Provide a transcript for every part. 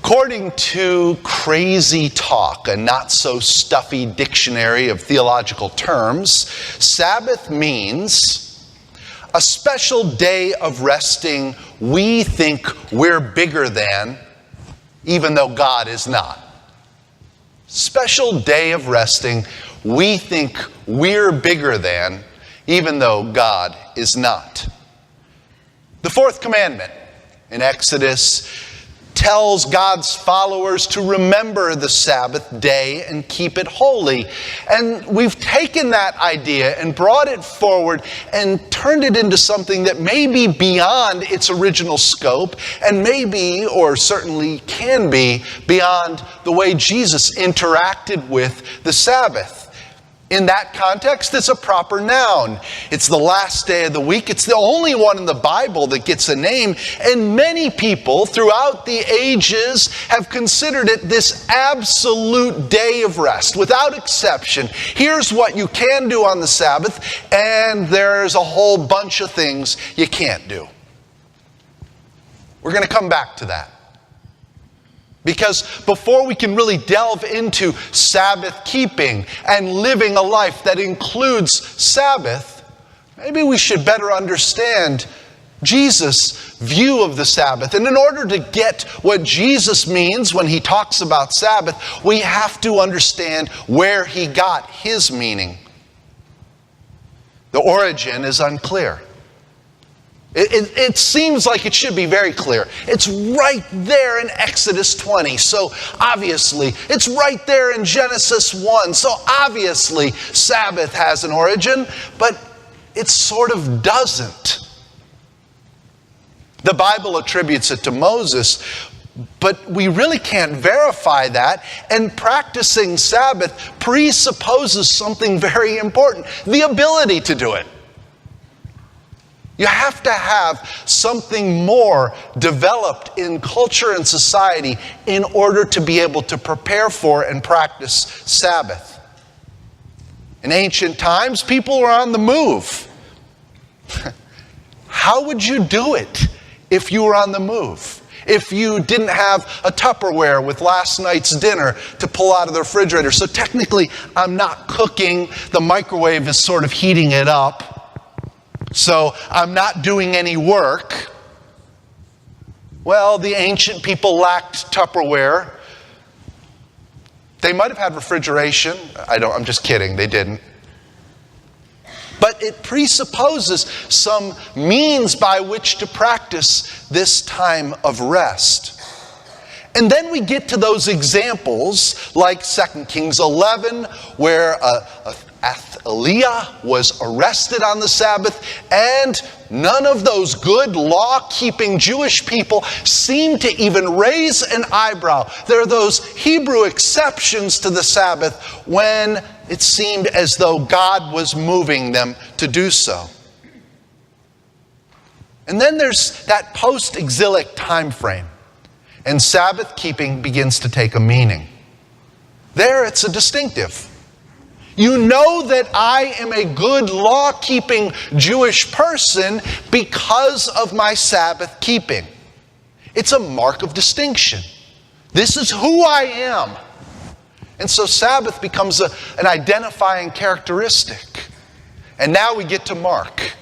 According to Crazy Talk, a not-so-stuffy dictionary of theological terms, Sabbath means a special day of resting we think we're bigger than, even though God is not. Special day of resting we think we're bigger than, even though God is not. The fourth commandment in Exodus tells God's followers to remember the Sabbath day and keep it holy. And we've taken that idea and brought it forward and turned it into something that may be beyond its original scope and maybe, or certainly can be, beyond the way Jesus interacted with the Sabbath. In that context, it's a proper noun. It's the last day of the week. It's the only one in the Bible that gets a name. And many people throughout the ages have considered it this absolute day of rest, without exception. Here's what you can do on the Sabbath, and there's a whole bunch of things you can't do. We're going to come back to that. Because before we can really delve into Sabbath keeping and living a life that includes Sabbath, maybe we should better understand Jesus' view of the Sabbath. And in order to get what Jesus means when he talks about Sabbath, we have to understand where he got his meaning. The origin is unclear. It seems like it should be very clear. It's right there in Exodus 20. So obviously, it's right there in Genesis 1. So obviously, Sabbath has an origin, but it sort of doesn't. The Bible attributes it to Moses, but we really can't verify that. And practicing Sabbath presupposes something very important: the ability to do it. You have to have something more developed in culture and society in order to be able to prepare for and practice Sabbath. In ancient times, people were on the move. How would you do it if you were on the move? If you didn't have a Tupperware with last night's dinner to pull out of the refrigerator. So technically, I'm not cooking. The microwave is sort of heating it up. So I'm not doing any work. Well, the ancient people lacked Tupperware. They might have had refrigeration. I'm just kidding, they didn't. But it presupposes some means by which to practice this time of rest. And then we get to those examples like 2 Kings 11, where Athaliah was arrested on the Sabbath, and none of those good law-keeping Jewish people seem to even raise an eyebrow. There are those Hebrew exceptions to the Sabbath when it seemed as though God was moving them to do so. And then there's that post-exilic time frame, and Sabbath keeping begins to take a meaning. There it's a distinctive. You know that I am a good law-keeping Jewish person because of my Sabbath keeping. It's a mark of distinction. This is who I am. And so Sabbath becomes an identifying characteristic. And now we get to Mark.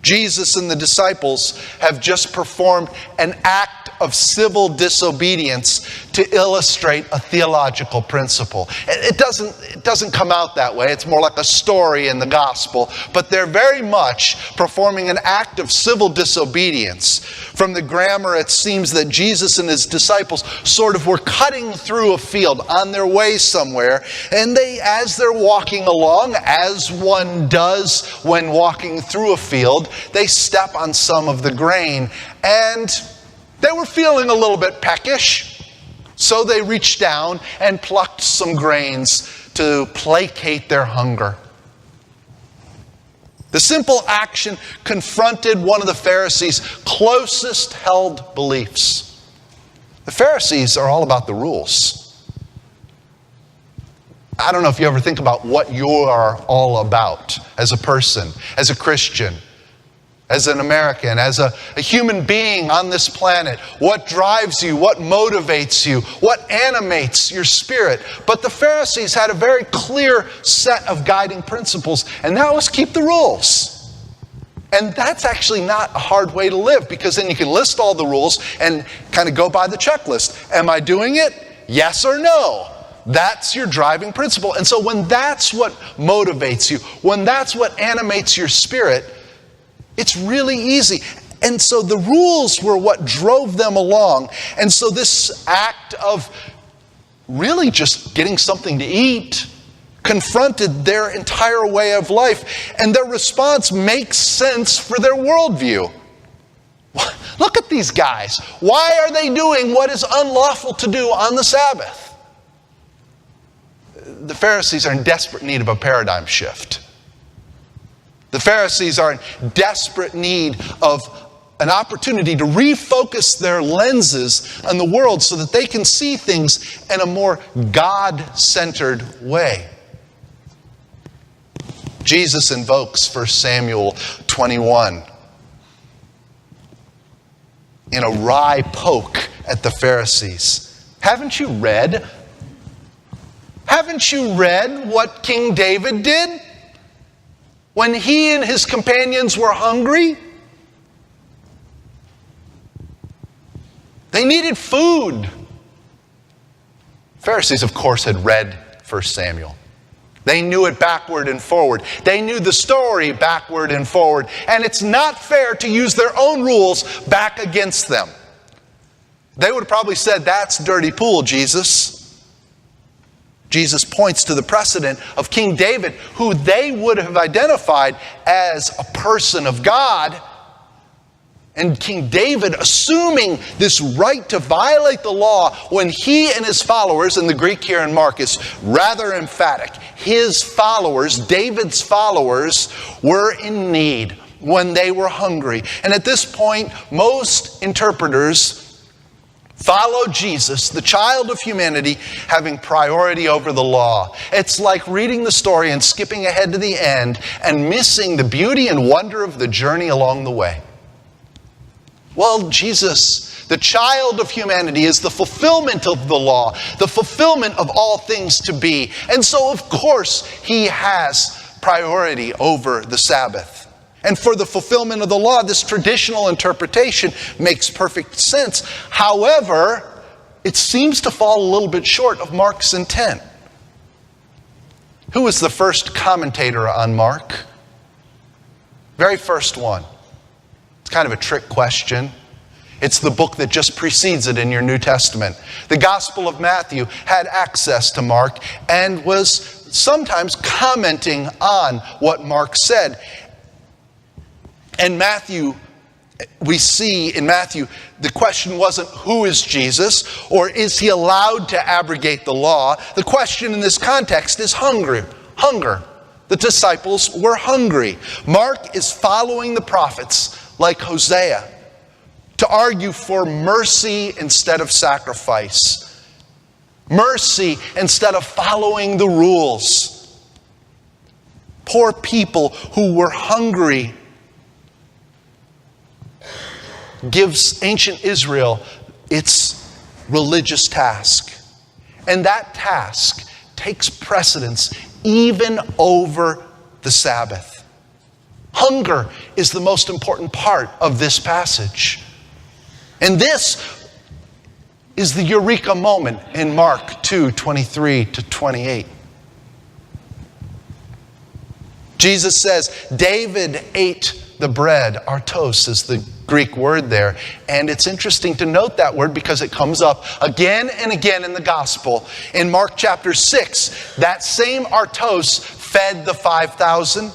Jesus and the disciples have just performed an act of civil disobedience to illustrate a theological principle. It doesn't come out that way. It's more like a story in the gospel. But they're very much performing an act of civil disobedience. From the grammar, it seems that Jesus and his disciples sort of were cutting through a field on their way somewhere. And as they're walking along, as one does when walking through a field, they step on some of the grain. And they were feeling a little bit peckish, so they reached down and plucked some grains to placate their hunger. The simple action confronted one of the Pharisees' closest held beliefs. The Pharisees are all about the rules. I don't know if you ever think about what you are all about as a person, as a Christian, as an American, as a human being on this planet. What drives you? What motivates you? What animates your spirit? But the Pharisees had a very clear set of guiding principles, and that was keep the rules. And that's actually not a hard way to live, because then you can list all the rules and kind of go by the checklist. Am I doing it? Yes or no? That's your driving principle. And so when that's what motivates you, when that's what animates your spirit, it's really easy. And so the rules were what drove them along. And so this act of really just getting something to eat confronted their entire way of life. And their response makes sense for their worldview. Look at these guys. Why are they doing what is unlawful to do on the Sabbath? The Pharisees are in desperate need of a paradigm shift. The Pharisees are in desperate need of an opportunity to refocus their lenses on the world so that they can see things in a more God-centered way. Jesus invokes 1 Samuel 21 in a wry poke at the Pharisees. Haven't you read what King David did when he and his companions were hungry? They needed food. Pharisees, of course, had read 1 Samuel. They knew it backward and forward. They knew the story backward and forward. And it's not fair to use their own rules back against them. They would have probably said, that's dirty pool, Jesus. Jesus points to the precedent of King David, who they would have identified as a person of God. And King David assuming this right to violate the law when he and his followers, and the Greek here in Mark is rather emphatic, his followers, David's followers, were in need when they were hungry. And at this point, most interpreters follow Jesus, the child of humanity, having priority over the law. It's like reading the story and skipping ahead to the end and missing the beauty and wonder of the journey along the way. Well, Jesus, the child of humanity, is the fulfillment of the law, the fulfillment of all things to be. And so, of course, he has priority over the Sabbath. And for the fulfillment of the law, this traditional interpretation makes perfect sense. However, it seems to fall a little bit short of Mark's intent. Who was the first commentator on Mark? Very first one. It's kind of a trick question. It's the book that just precedes it in your New Testament. The Gospel of Matthew had access to Mark and was sometimes commenting on what Mark said. And Matthew, we see in Matthew, the question wasn't who is Jesus or is he allowed to abrogate the law. The question in this context is hunger. The disciples were hungry. Mark is following the prophets like Hosea to argue for mercy instead of sacrifice. Mercy instead of following the rules. Poor people who were hungry gives ancient Israel its religious task. And that task takes precedence even over the Sabbath. Hunger is the most important part of this passage. And this is the Eureka Moment in Mark 2:23-28. Jesus says, David ate the bread. Artos is the Greek word there. And it's interesting to note that word because it comes up again and again in the gospel. In Mark chapter 6, that same artos fed the 5,000.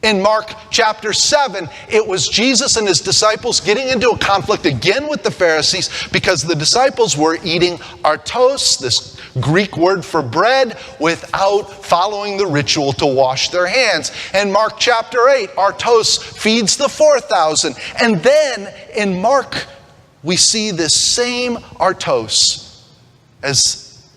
In Mark chapter 7, it was Jesus and his disciples getting into a conflict again with the Pharisees because the disciples were eating artos, this Greek word for bread, without following the ritual to wash their hands. And Mark chapter 8, artos feeds the 4,000. And then in Mark, we see this same artos as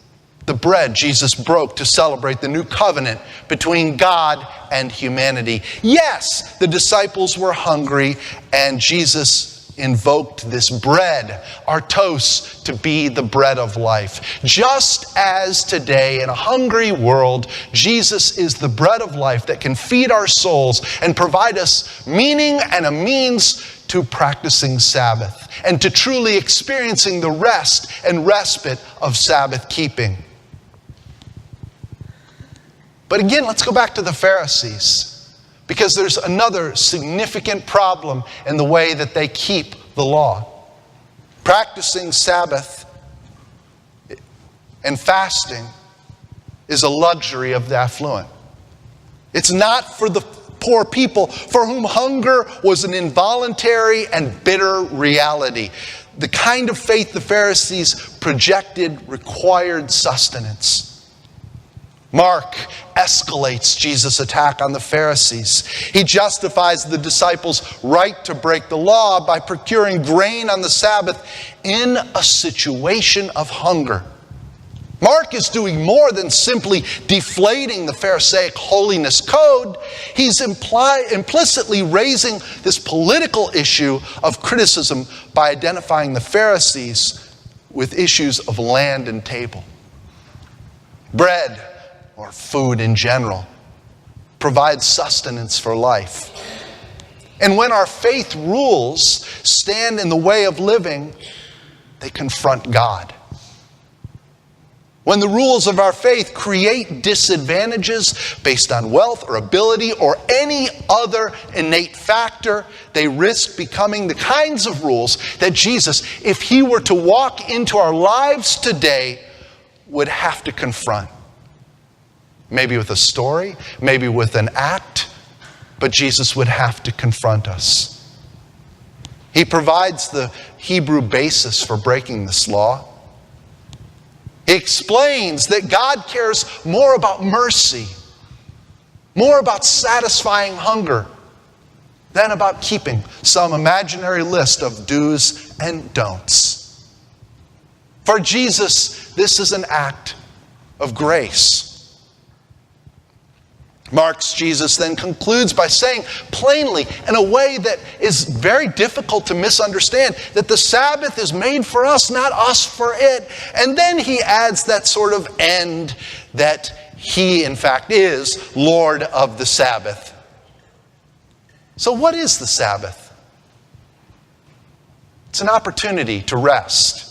the bread Jesus broke to celebrate the new covenant between God and humanity. Yes, the disciples were hungry, and Jesus invoked this bread, our toast, to be the bread of life. Just as today in a hungry world, Jesus is the bread of life that can feed our souls and provide us meaning and a means to practicing Sabbath and to truly experiencing the rest and respite of Sabbath keeping. But again, let's go back to the Pharisees, because there's another significant problem in the way that they keep the law. Practicing Sabbath and fasting is a luxury of the affluent. It's not for the poor people for whom hunger was an involuntary and bitter reality. The kind of faith the Pharisees projected required sustenance. Mark escalates Jesus' attack on the Pharisees. He justifies the disciples' right to break the law by procuring grain on the Sabbath in a situation of hunger. Mark is doing more than simply deflating the Pharisaic holiness code. He's implicitly raising this political issue of criticism by identifying the Pharisees with issues of land and table. Bread, or food in general, provides sustenance for life. And when our faith rules stand in the way of living, they confront God. When the rules of our faith create disadvantages based on wealth or ability or any other innate factor, they risk becoming the kinds of rules that Jesus, if he were to walk into our lives today, would have to confront. Maybe with a story, maybe with an act, but Jesus would have to confront us. He provides the Hebrew basis for breaking this law. He explains that God cares more about mercy, more about satisfying hunger, than about keeping some imaginary list of do's and don'ts. For Jesus, this is an act of grace. Mark's Jesus then concludes by saying plainly, in a way that is very difficult to misunderstand, that the Sabbath is made for us, not us for it. And then he adds that sort of end that he, in fact, is Lord of the Sabbath. So what is the Sabbath? It's an opportunity to rest.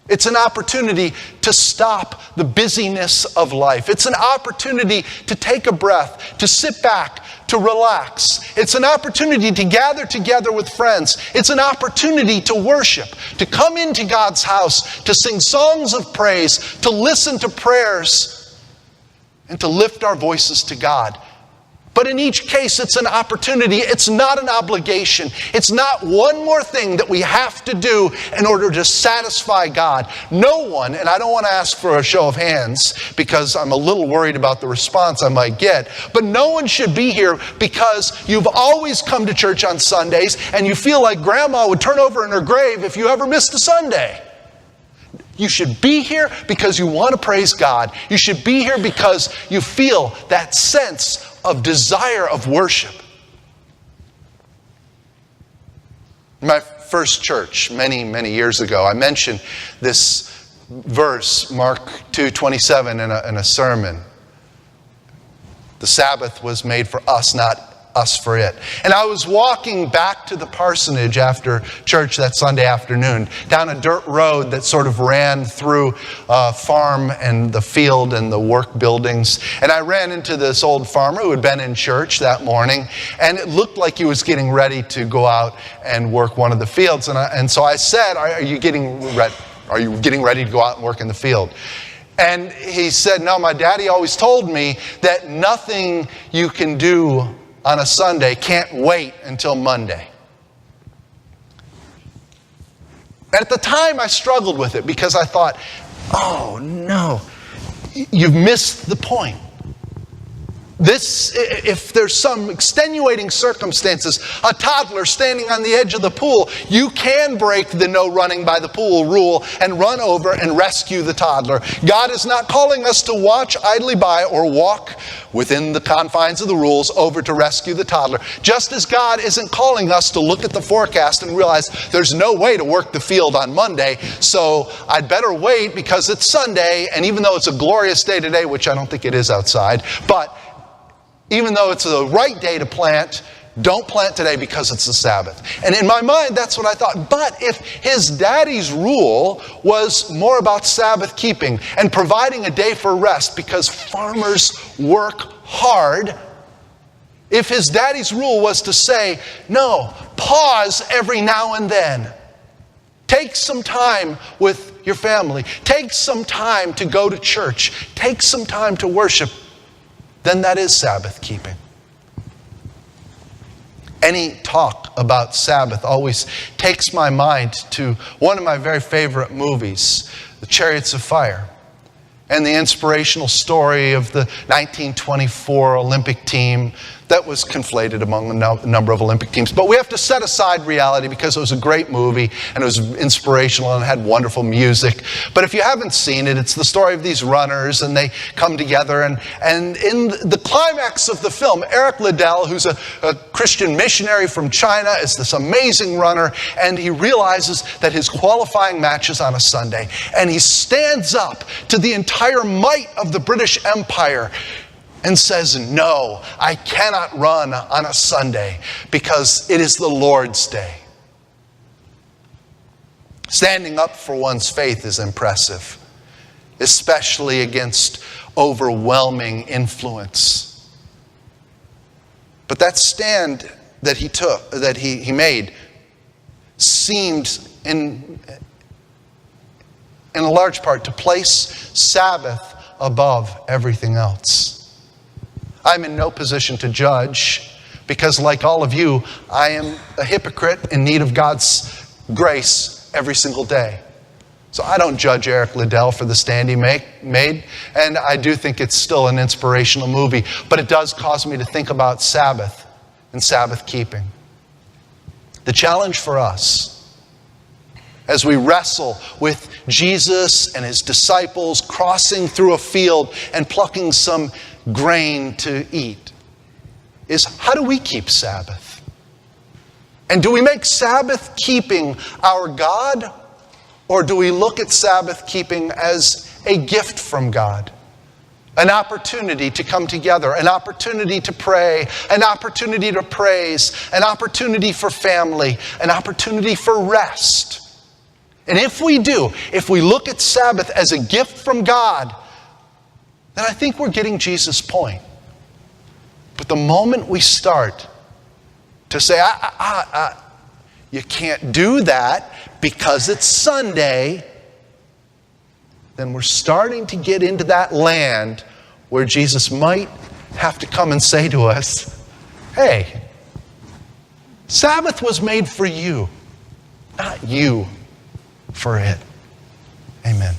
It's an opportunity to stop the busyness of life. It's an opportunity to take a breath, to sit back, to relax. It's an opportunity to gather together with friends. It's an opportunity to worship, to come into God's house, to sing songs of praise, to listen to prayers, and to lift our voices to God. But in each case, it's an opportunity. It's not an obligation. It's not one more thing that we have to do in order to satisfy God. No one, and I don't want to ask for a show of hands because I'm a little worried about the response I might get, but no one should be here because you've always come to church on Sundays and you feel like grandma would turn over in her grave if you ever missed a Sunday. You should be here because you want to praise God. You should be here because you feel that sense of desire of worship. In my first church, many, many years ago, I mentioned this verse, Mark 2:27, in a sermon. The Sabbath was made for us, not us for it. And I was walking back to the parsonage after church that Sunday afternoon, down a dirt road that sort of ran through a farm and the field and the work buildings. And I ran into this old farmer who had been in church that morning, and it looked like he was getting ready to go out and work one of the fields. And so I said, are you getting ready to go out and work in the field? And he said, no, my daddy always told me that nothing you can do on a Sunday can't wait until Monday. At the time, I struggled with it because I thought, oh no, you've missed the point. if there's some extenuating circumstances, a toddler standing on the edge of the pool, you can break the no running by the pool rule and run over and rescue the toddler. God is not calling us to watch idly by or walk within the confines of the rules over to rescue the toddler. Just as God isn't calling us to look at the forecast and realize there's no way to work the field on Monday, so I'd better wait because it's Sunday, and even though it's a glorious day today, which I don't think it is outside, but even though it's the right day to plant, don't plant today because it's the Sabbath. And in my mind, that's what I thought. But if his daddy's rule was more about Sabbath keeping and providing a day for rest because farmers work hard, if his daddy's rule was to say, no, pause every now and then. Take some time with your family. Take some time to go to church. Take some time to worship. Then that is Sabbath keeping. Any talk about Sabbath always takes my mind to one of my very favorite movies, The Chariots of Fire, and the inspirational story of the 1924 Olympic team that was conflated among a number of Olympic teams. But we have to set aside reality because it was a great movie and it was inspirational and it had wonderful music. But if you haven't seen it, it's the story of these runners and they come together. And in the climax of the film, Eric Liddell, who's a Christian missionary from China, is this amazing runner, and he realizes that his qualifying match is on a Sunday. And he stands up to the entire might of the British Empire and says, no, I cannot run on a Sunday because it is the Lord's day. Standing up for one's faith is impressive, especially against overwhelming influence. But that stand that he took, that he made, seemed in a large part to place Sabbath above everything else. I'm in no position to judge because, like all of you, I am a hypocrite in need of God's grace every single day. So I don't judge Eric Liddell for the stand he made, and I do think it's still an inspirational movie, but it does cause me to think about Sabbath and Sabbath keeping. The challenge for us as we wrestle with Jesus and his disciples crossing through a field and plucking some grain to eat is, how do we keep Sabbath? And do we make Sabbath keeping our God, or do we look at Sabbath keeping as a gift from God? An opportunity to come together, an opportunity to pray, an opportunity to praise, an opportunity for family, an opportunity for rest. And if we look at Sabbath as a gift from God, then I think we're getting Jesus' point. But the moment we start to say, you can't do that because it's Sunday, then we're starting to get into that land where Jesus might have to come and say to us, hey, Sabbath was made for you, not you for it. Amen.